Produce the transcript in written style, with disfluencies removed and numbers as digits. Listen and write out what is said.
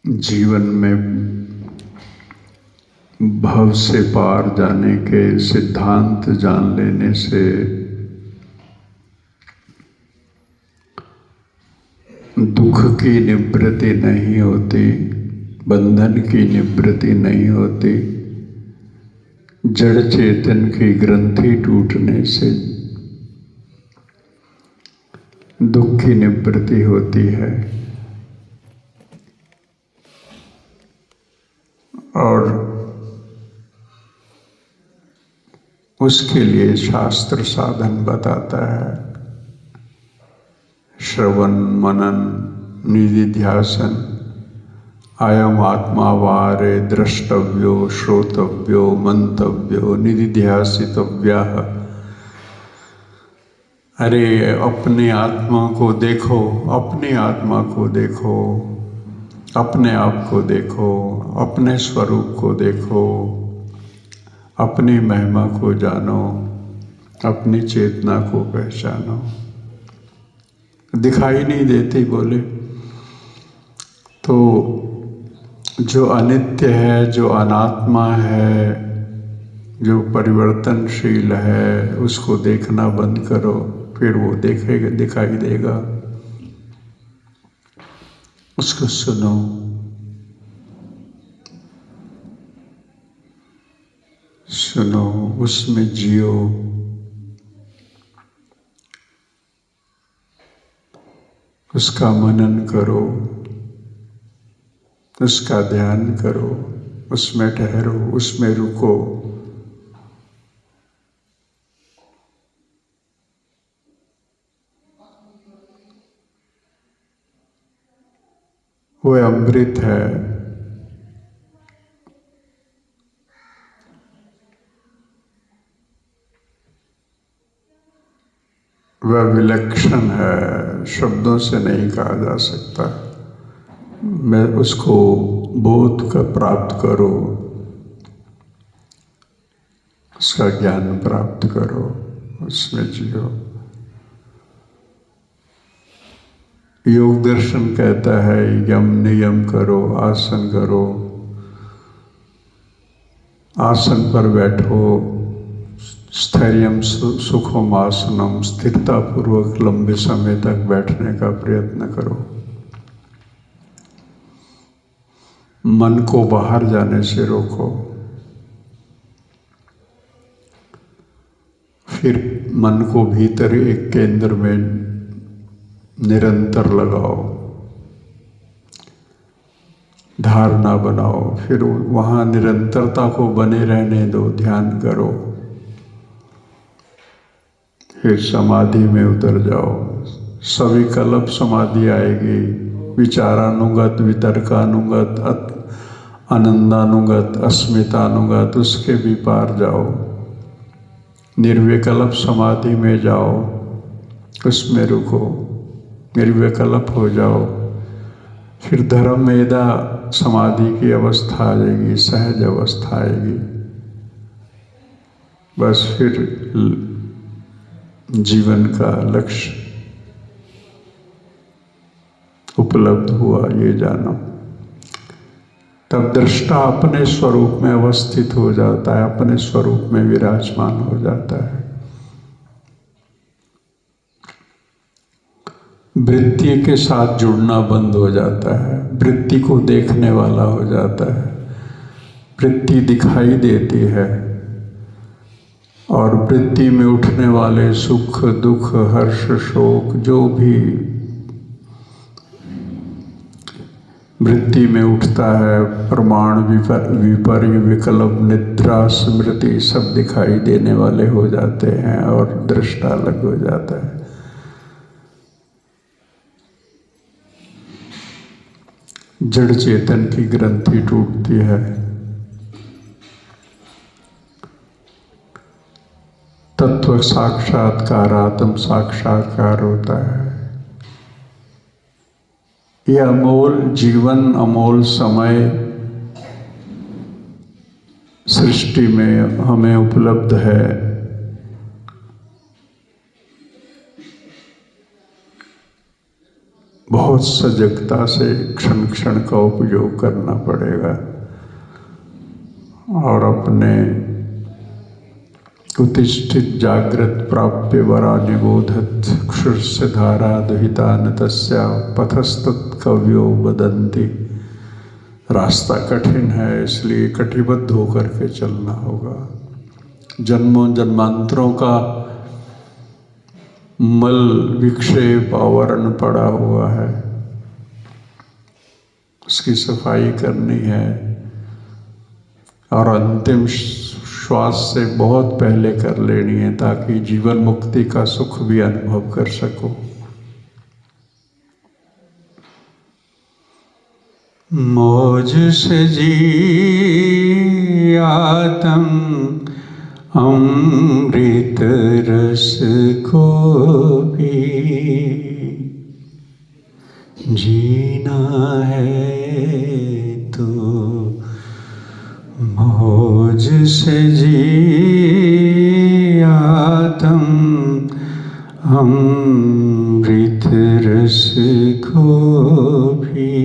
जीवन में भव से पार जाने के सिद्धांत जान लेने से दुख की निवृत्ति नहीं होती, बंधन की निवृत्ति नहीं होती। जड़ चेतन की ग्रंथि टूटने से दुख की निवृत्ति होती है। और उसके लिए शास्त्र साधन बताता है। श्रवण मनन निधिध्यासन अयम आत्मा वारे द्रष्टव्यो श्रोतव्यो मंतव्यो निधिध्यासितव्यः। अरे अपने आत्मा को देखो, अपनी आत्मा को देखो, अपने आप को देखो, अपने स्वरूप को देखो, अपनी महिमा को जानो, अपनी चेतना को पहचानो। दिखाई नहीं देती बोले तो जो अनित्य है, जो अनात्मा है, जो परिवर्तनशील है, उसको देखना बंद करो, फिर वो देखेगा, दिखाई देगा। उसको सुनो, सुनो, उसमें जियो। उसका मनन करो, उसका ध्यान करो, उसमें ठहरो, उसमें रुको। वो अमृत है। वह विलक्षण है, शब्दों से नहीं कहा जा सकता। मैं उसको बोध का प्राप्त करो, उसका ज्ञान प्राप्त करो, उसमें जियो। योग दर्शन कहता है यम नियम करो, आसन करो, आसन पर बैठो, स्थैर्यम सुखम आसनम, स्थिरता पूर्वक लंबे समय तक बैठने का प्रयत्न करो। मन को बाहर जाने से रोको, फिर मन को भीतर एक केंद्र में निरंतर लगाओ, धारणा बनाओ, फिर वहाँ निरंतरता को बने रहने दो, ध्यान करो। फिर समाधि में उतर जाओ, सविकल्प समाधि आएगी। विचारानुगत, वितर्कानुगत, आनंदानुगत, अस्मितानुगत, उसके भी पार जाओ। निर्विकल्प समाधि में जाओ, उसमें रुको, निर्विकल्प हो जाओ। फिर धर्ममेधा समाधि की अवस्था आ जाएगी, सहज अवस्था आएगी। बस फिर जीवन का लक्ष्य उपलब्ध हुआ, ये जानो। तब दृष्टा अपने स्वरूप में अवस्थित हो जाता है, अपने स्वरूप में विराजमान हो जाता है। वृत्ति के साथ जुड़ना बंद हो जाता है, वृत्ति को देखने वाला हो जाता है। वृत्ति दिखाई देती है और वृत्ति में उठने वाले सुख दुख हर्ष शोक, जो भी वृत्ति में उठता है, प्रमाण विपर्य विकल्प निद्रा स्मृति, सब दिखाई देने वाले हो जाते हैं और दृष्टा अलग हो जाता है। जड़ चेतन की ग्रंथि टूटती है, तत्व साक्षात्कार, आत्म साक्षात्कार होता है। यह अमोल जीवन, अमोल समय सृष्टि में हमें उपलब्ध है। बहुत सजगता से क्षण क्षण का उपयोग करना पड़ेगा और अपने उत्तिष्ठित जागृत प्राप्य वरा निबोधत क्षुरस्य धारा दुहिता न तस्या पथस्तत् कव्यो वदन्ति। रास्ता कठिन है, इसलिए कटिबद्ध होकर के चलना होगा। जन्मों जन्मांतरों का मल विक्षेप आवरण पड़ा हुआ है, उसकी सफाई करनी है और अंतिम श्वास से बहुत पहले कर लेनी है ताकि जीवन मुक्ति का सुख भी अनुभव कर सको। मौज से जी आत्म अमृत रस को भी जीना है तो मौज से जी आत्म अमृत रस को भी